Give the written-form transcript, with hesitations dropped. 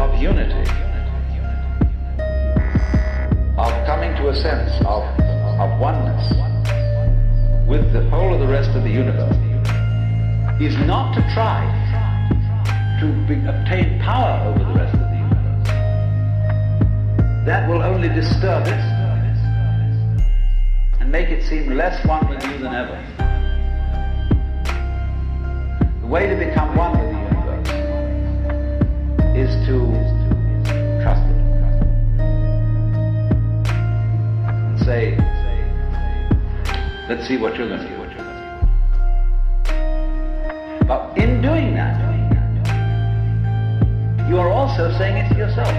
of unity, of coming to a sense of oneness with the whole of the rest of the universe, is not to try to obtain power over the rest of the universe. That will only disturb it and make it seem less one with you than ever. The way to become one with the universe is to trust it and say, let's see what you're going to do. But in doing that, you are also saying it to yourself.